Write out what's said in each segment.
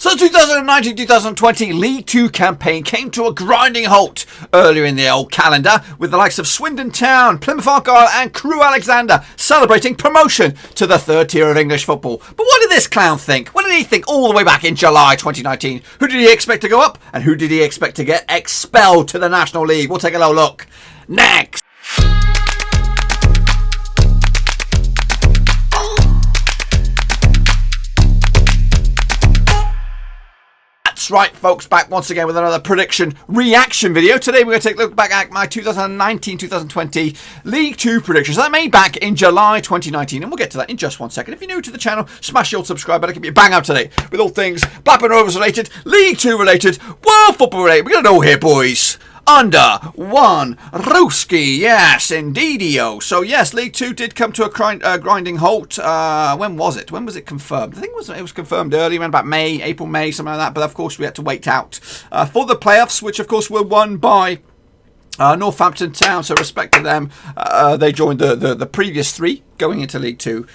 So the 2019-2020 League Two campaign came to a grinding halt earlier in the old calendar, with the likes of Swindon Town, Plymouth Argyle and Crewe Alexander celebrating promotion to the third tier of English football. But what did this clown think? What did he think all the way back in July 2019? Who did he expect to go up and who did he expect to get expelled to the National League? We'll take a little look next. Right, folks, back once again with another prediction reaction video. Today we're going to take a look back at my 2019-2020 League 2 predictions that I made back in July 2019, and we'll get to that in just 1 second. If you're new to the channel, smash the old subscribe button, keep you bang up to date with all things Blackburn Rovers related, League 2 related, world football related. We're going to know here, boys. Under one Ruski, yes, indeedio. So yes, League 2 did come to a grinding halt. When was it? When was it confirmed? I think it was confirmed early, around about April, May, something like that. But of course, we had to wait out for the playoffs, which of course were won by Northampton Town. So respect to them. They joined the previous three going into League 2.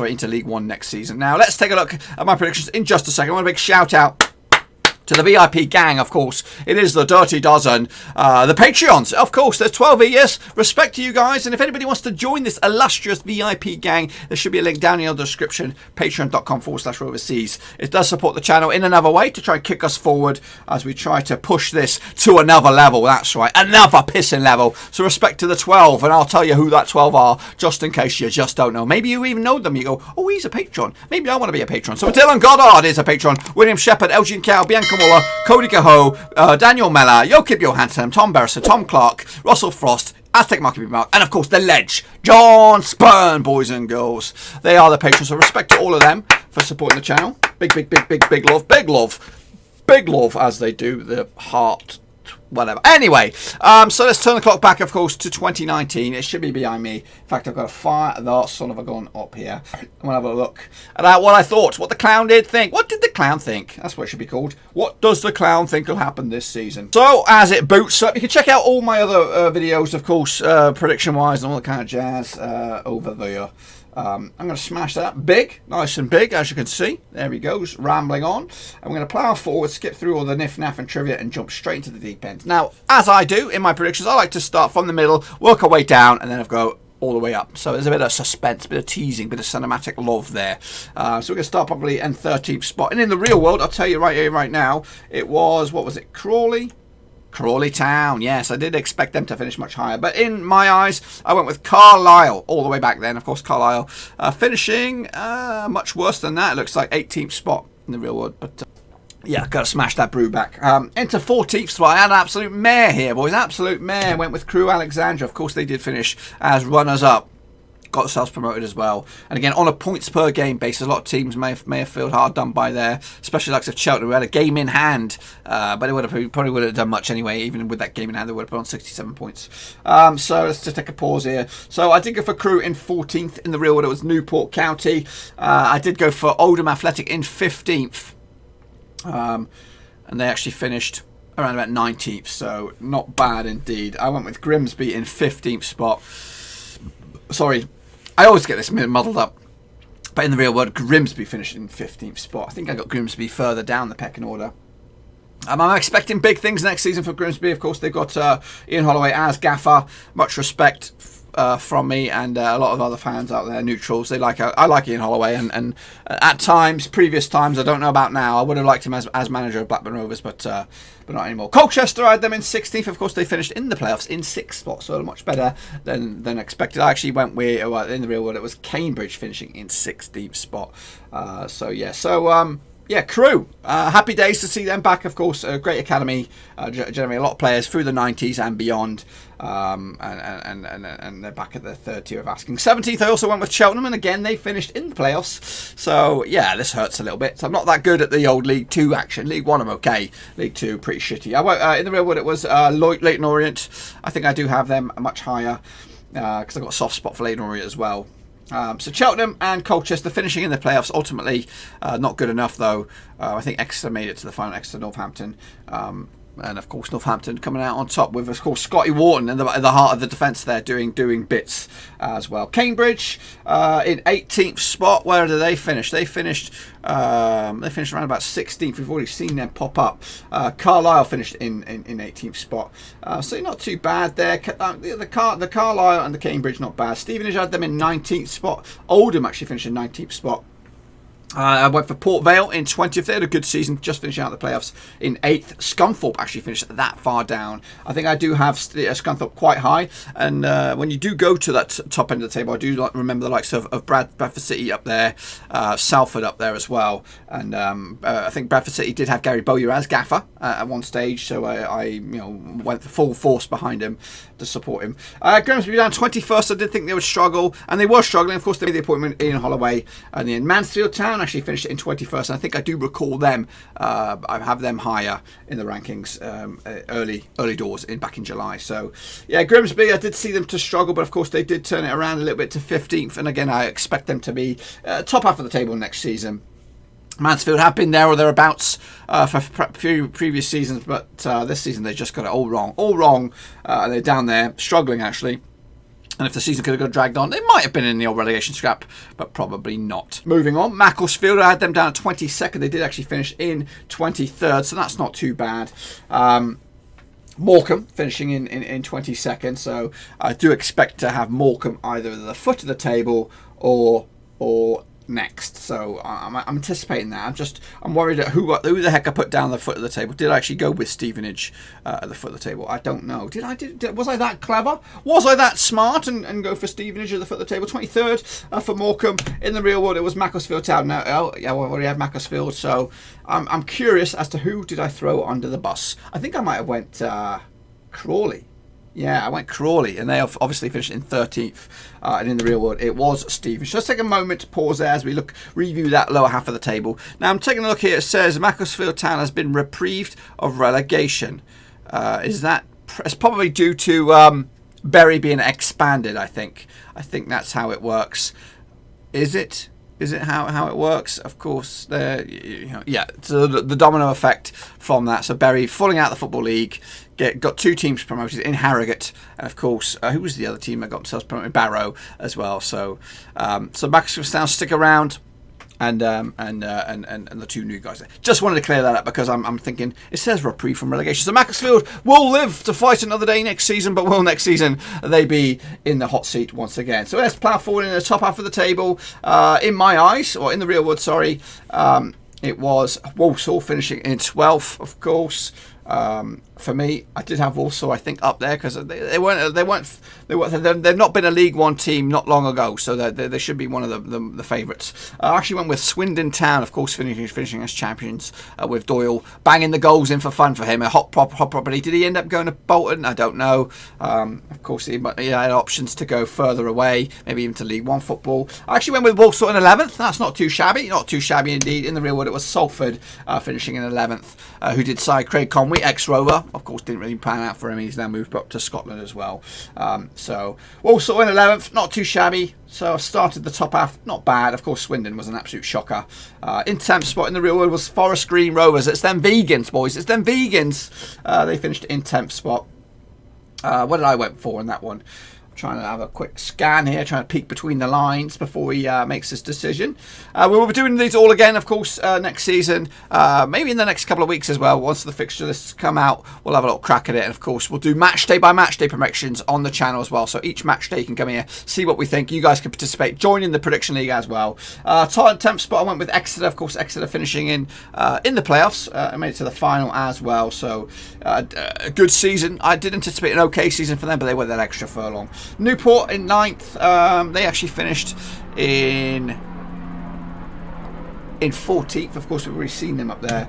Into League 1 next season. Now let's take a look at my predictions in just a second. I want a big shout out to the VIP gang, of course. It is the Dirty Dozen. The Patreons, of course. There's 12 years. Respect to you guys. And if anybody wants to join this illustrious VIP gang, there should be a link down in the description. Patreon.com/overseas. It does support the channel in another way to try and kick us forward as we try to push this to another level. That's right. Another pissing level. So respect to the 12. And I'll tell you who that 12 are, just in case you just don't know. Maybe you even know them. You go, oh, he's a patron. Maybe I want to be a patron. So Dylan Goddard is a patron. William Shepherd, Elgin Cow, Bianca Muller, Cody Cahoe, Daniel Mellor, Joachim Johansson, Tom Beresford, Tom Clark, Russell Frost, Aztec Marky Mark, and of course the Ledge, John Spurn, boys and girls. They are the patrons, so respect to all of them for supporting the channel. Big love as they do the heart. Whatever. Anyway, so let's turn the clock back, of course, to 2019. It should be behind me. In fact, I've got to fire the son of a gun up here. I'm going to have a look at what I thought, what the clown did think. What did the clown think? That's what it should be called. What does the clown think will happen this season? So, as it boots up, you can check out all my other videos, of course, prediction-wise and all that kind of jazz over there. I'm going to smash that big, nice and big, as you can see. There he goes, rambling on. And we're going to plough forward, skip through all the niff-naff and trivia, and jump straight into the deep end. Now, as I do in my predictions, I like to start from the middle, work our way down, and then go all the way up. So there's a bit of suspense, a bit of teasing, a bit of cinematic love there. So we're going to start probably in 13th spot. And in the real world, I'll tell you right here, right now, it was, what was it, Crawley Town. Yes, I did expect them to finish much higher, but in my eyes I went with Carlisle all the way back then. Of course, Carlisle finishing much worse than that. It looks like 18th spot in the real world, but yeah, gotta smash that brew back. Into 14th spot. I had an absolute mare here, boys. Absolute mare. Went with Crewe Alexandra. Of course, they did finish as runners up. Got themselves promoted as well. And again, on a points per game basis, a lot of teams may have felt hard done by there, especially like Cheltenham, who had a game in hand, but it probably would have done much anyway. Even with that game in hand, they would have put on 67 points. So let's just take a pause here. So I did go for Crewe in 14th. In the real world, it was Newport County. I did go for Oldham Athletic in 15th. And they actually finished around about 19th, so not bad indeed. I went with Grimsby in 15th spot. Sorry, I always get this muddled up. But in the real world, Grimsby finished in 15th spot. I think I got Grimsby further down the pecking order. I'm expecting big things next season for Grimsby. Of course, they've got Ian Holloway as gaffer. Much respect from me and a lot of other fans out there, neutrals. I like Ian Holloway, and at times, previous times, I don't know about now, I would have liked him as manager of Blackburn Rovers, but not anymore. Colchester, I had them in 16th. Of course, they finished in the playoffs in 6th spot, so much better than expected. I actually went with, in the real world, it was Cambridge finishing in 16th spot. Yeah, Crewe. Happy days to see them back, of course. A great academy, generating a lot of players through the 90s and beyond. And they're back at the third tier of asking. 17th, I also went with Cheltenham, and again, they finished in the playoffs. So, yeah, this hurts a little bit. So I'm not that good at the old League 2 action. League 1, I'm okay. League 2, pretty shitty. I went, in the real world, it was Leyton Orient. I think I do have them much higher because I've got a soft spot for Leyton Orient as well. So Cheltenham and Colchester finishing in the playoffs. Ultimately, not good enough though. I think Exeter made it to the final. Exeter Northampton. And of course, Northampton coming out on top with, of course, Scotty Wharton in the heart of the defence there, doing bits as well. Cambridge in 18th spot. Where did they finish? They finished around about 16th. We've already seen them pop up. Carlisle finished in 18th spot. So not too bad there. The Carlisle and the Cambridge not bad. Stevenage had them in 19th spot. Oldham actually finished in 19th spot. I went for Port Vale in 20th. They had a good season, just finishing out the playoffs in 8th. Scunthorpe actually finished that far down. I think I do have Scunthorpe quite high. And when you do go to that top end of the table, I do remember the likes of Bradford City up there, Salford up there as well. And I think Bradford City did have Gary Bowyer as gaffer at one stage, so I went full force behind him to support him. Grimsby down 21st. I did think they would struggle, and they were struggling. Of course, they made the appointment in Holloway, and then Mansfield Town actually finished in 21st, and I think I do recall them. I have them higher in the rankings early doors back in July. So yeah, Grimsby, I did see them to struggle, but of course they did turn it around a little bit to 15th, and again I expect them to be top half of the table next season. Mansfield have been there or thereabouts for previous seasons, but this season they just got it all wrong. They're down there struggling actually. And if the season could have got dragged on, they might have been in the old relegation scrap, but probably not. Moving on, Macclesfield, I had them down at 22nd. They did actually finish in 23rd, so that's not too bad. Morecambe finishing in 22nd, so I do expect to have Morecambe either at the foot of the table or next. So I'm anticipating that. I'm worried at who the heck I put down the foot of the table. Did I actually go with Stevenage at the foot of the table? I don't know. Was I that clever? Was I that smart and go for Stevenage at the foot of the table? 23rd for Morecambe. In the real world, it was Macclesfield Town. Now, we already have Macclesfield, so I'm curious as to who did I throw under the bus. I think I might have went Crawley. Yeah, I went Crawley, and they obviously finished in 13th. And in the real world, it was Stevenage. So let's take a moment to pause there as we review that lower half of the table. Now, I'm taking a look here. It says Macclesfield Town has been reprieved of relegation. It's probably due to Bury being expanded, I think. I think that's how it works. Is it? Is it how it works? Of course, yeah. So the domino effect from that. So Bury falling out of the Football League, got two teams promoted in Harrogate, and of course, who was the other team that got themselves promoted? Barrow as well. So Macclesfield Town stick around, and the two new guys there. Just wanted to clear that up because I'm thinking it says reprieve from relegation. So Macclesfield will live to fight another day next season, but will next season they be in the hot seat once again? So let's plough forward in the top half of the table. In my eyes, or in the real world, sorry, it was Walsall finishing in 12th, of course. For me, I did have Walsall, I think, up there because they've not been a League One team not long ago, so they should be one of the favourites. I actually went with Swindon Town, of course, finishing as champions with Doyle banging the goals in for fun for him. A hot property. Did he end up going to Bolton? I don't know. Of course, he had options to go further away, maybe even to League One football. I actually went with Walsall in 11th. That's not too shabby. Not too shabby indeed. In the real world, it was Salford finishing in 11th, who did side Craig Conway, ex-Rover. Of course, didn't really pan out for him. He's now moved up to Scotland as well. So also in 11th, not too shabby. So I started the top half, not bad. Of course, Swindon was an absolute shocker. In 10th spot in the real world was Forest Green Rovers. It's them vegans, boys. It's them vegans. They finished in 10th spot. What did I went for in that one? Trying to have a quick scan here, trying to peek between the lines before he makes his decision. We will be doing these all again, of course, next season. Maybe in the next couple of weeks as well. Once the fixture lists come out, we'll have a little crack at it. And of course, we'll do match day by match day predictions on the channel as well. So each match day you can come here, see what we think. You guys can participate, join in the prediction league as well. 10th spot, I went with Exeter. Of course, Exeter finishing in the playoffs. I made it to the final as well. So a good season. I did anticipate an okay season for them, but they went that extra furlong. Newport in 9th. They actually finished in 14th. Of course, we've already seen them up there.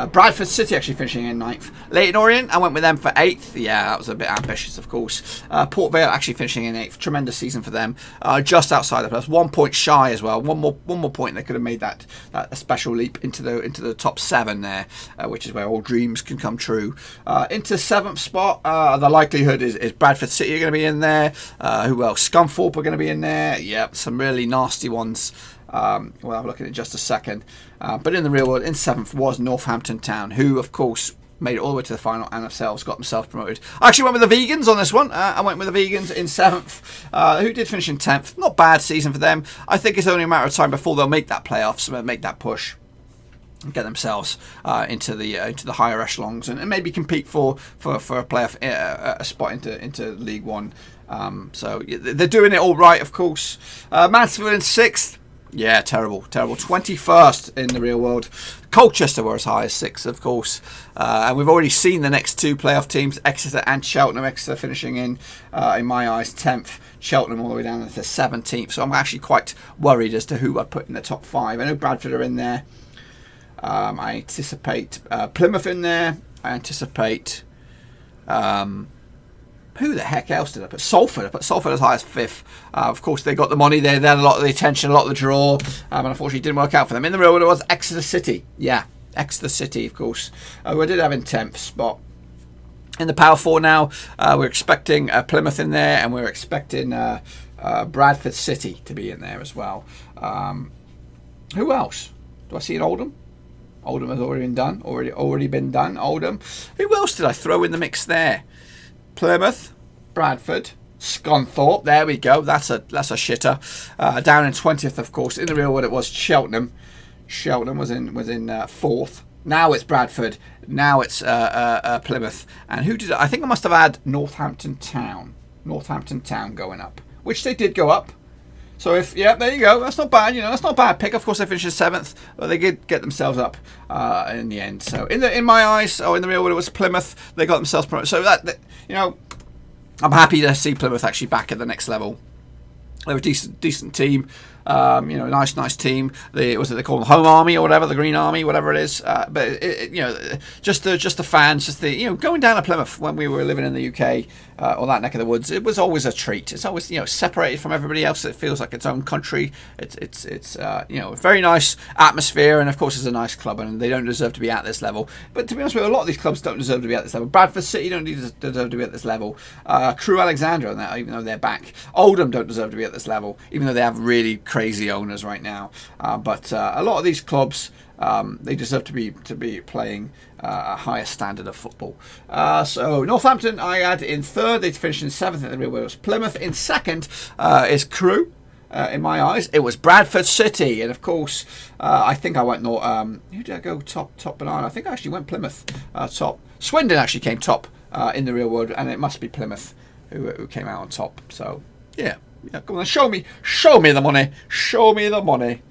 Bradford City actually finishing in 9th. Leyton Orient, I went with them for 8th. Yeah, that was a bit ambitious, of course. Port Vale actually finishing in 8th. Tremendous season for them. Just outside the playoffs. 1 point shy as well. One more point. They could have made that a special leap into the top 7 there, which is where all dreams can come true. Into 7th spot, the likelihood is Bradford City are going to be in there. Who else? Scunthorpe are going to be in there. Yep, some really nasty ones. We'll have a look at it in just a second. But in the real world, in 7th was Northampton Town, who, of course, made it all the way to the final and themselves got themselves promoted. I actually went with the Vegans on this one. I went with the Vegans in 7th, who did finish in 10th. Not bad season for them. I think it's only a matter of time before they'll make that playoffs, make that push, and get themselves into the higher echelons and maybe compete for a playoff a spot into League One. So they're doing it all right, of course. Mansfield in 6th. Yeah, terrible. 21st in the real world. Colchester were as high as 6th, of course. And we've already seen the next 2 playoff teams, Exeter and Cheltenham. Exeter finishing in my eyes, 10th. Cheltenham all the way down to 17th. So I'm actually quite worried as to who I'd put in the top 5. I know Bradford are in there. I anticipate Plymouth in there. I anticipate... who the heck else did I put? Salford. I put Salford as high as 5th. Of course, they got the money. They had a lot of the attention, a lot of the draw. And unfortunately, it didn't work out for them. In the real world, it was Exeter City. Yeah, Exeter City, of course. We did have in 10th spot. In the Power 4 now, we're expecting Plymouth in there. And we're expecting Bradford City to be in there as well. Who else? Do I see an Oldham? Oldham has already been done. Already been done. Oldham. Who else did I throw in the mix there? Plymouth, Bradford, Scunthorpe. There we go. That's a shitter. Down in 20th, of course. In the real world, it was Cheltenham. Cheltenham was in 4th. Now it's Bradford. Now it's Plymouth. And who did I think I must have had Northampton Town. Northampton Town going up, which they did go up. So there you go. That's not bad. That's not a bad pick. Of course, they finished in 7th, but they did get themselves up in the end. So in my eyes, in the real world, it was Plymouth. They got themselves promoted. So that I'm happy to see Plymouth actually back at the next level. They're a decent team. Nice team. They call them the Home Army or whatever, the Green Army, whatever it is. But just the fans, going down to Plymouth when we were living in the UK or that neck of the woods, it was always a treat. It's always separated from everybody else. It feels like its own country. It's a very nice atmosphere, and of course it's a nice club, and they don't deserve to be at this level. But to be honest with you, a lot of these clubs don't deserve to be at this level. Bradford City don't deserve to be at this level. Crewe Alexandra, even though they're back. Oldham don't deserve to be at this level, even though they have really crazy owners right now. But a lot of these clubs, they deserve to be playing a higher standard of football. So Northampton I had in 3rd. They finished in 7th. In the real world, it was Plymouth. In 2nd is Crewe. In my eyes, it was Bradford City, and of course, I think I went who did I go top banana? I think I actually went Plymouth top. Swindon actually came top in the real world, and it must be Plymouth who came out on top. So yeah, come on, show me the money, show me the money.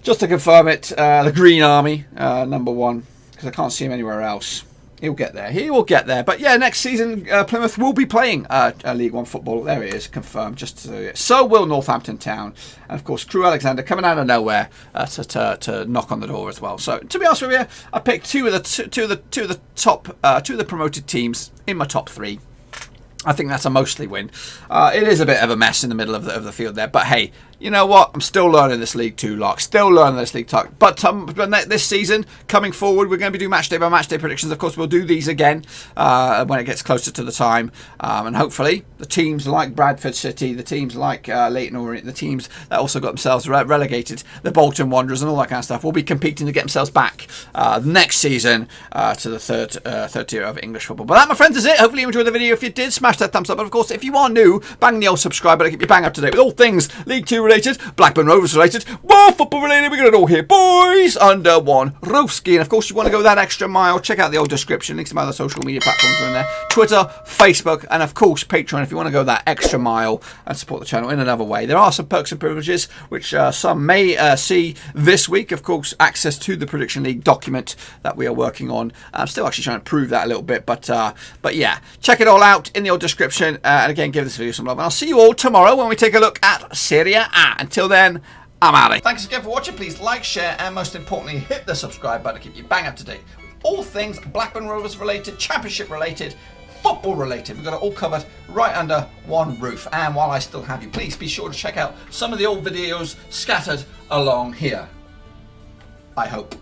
Just to confirm it, the Green Army, number 1, because I can't see him anywhere else. He'll get there. He will get there. But yeah, next season, Plymouth will be playing League One football. There it is, confirmed. So will Northampton Town, and of course, Crewe Alexandra coming out of nowhere to knock on the door as well. So to be honest with you, I picked two of the promoted teams in my top 3. I think that's a mostly win. It is a bit of a mess in the middle of the field there, but hey, you know what? I'm still learning this League 2 lock. Still learning this League talk. But this season, coming forward, we're going to be doing match day by match day predictions. Of course, we'll do these again when it gets closer to the time. And hopefully, the teams like Bradford City, the teams like Leyton Orient, the teams that also got themselves relegated, the Bolton Wanderers and all that kind of stuff, will be competing to get themselves back next season to the third tier of English football. But that, my friends, is it. Hopefully you enjoyed the video. If you did, smash that thumbs up. But of course, if you are new, bang the old subscribe button to keep you bang up to date with all things League 2 related, Blackburn Rovers related, world football related. We're going to all here, boys, under one roofski. And of course, you want to go that extra mile, check out the old description. Links to my other social media platforms are in there. Twitter, Facebook, and of course, Patreon if you want to go that extra mile and support the channel in another way. There are some perks and privileges, which some may see this week. Of course, access to the Prediction League document that we are working on. I'm still actually trying to prove that a little bit, but yeah, check it all out in the old description. And again, give this video some love. And I'll see you all tomorrow when we take a look at Serie A. Until then, I'm out. Thanks again for watching. Please like, share, and most importantly, hit the subscribe button to keep you bang up to date with all things Blackburn Rovers related, Championship related, football related. We've got it all covered right under one roof. And while I still have you, please be sure to check out some of the old videos scattered along here. I hope.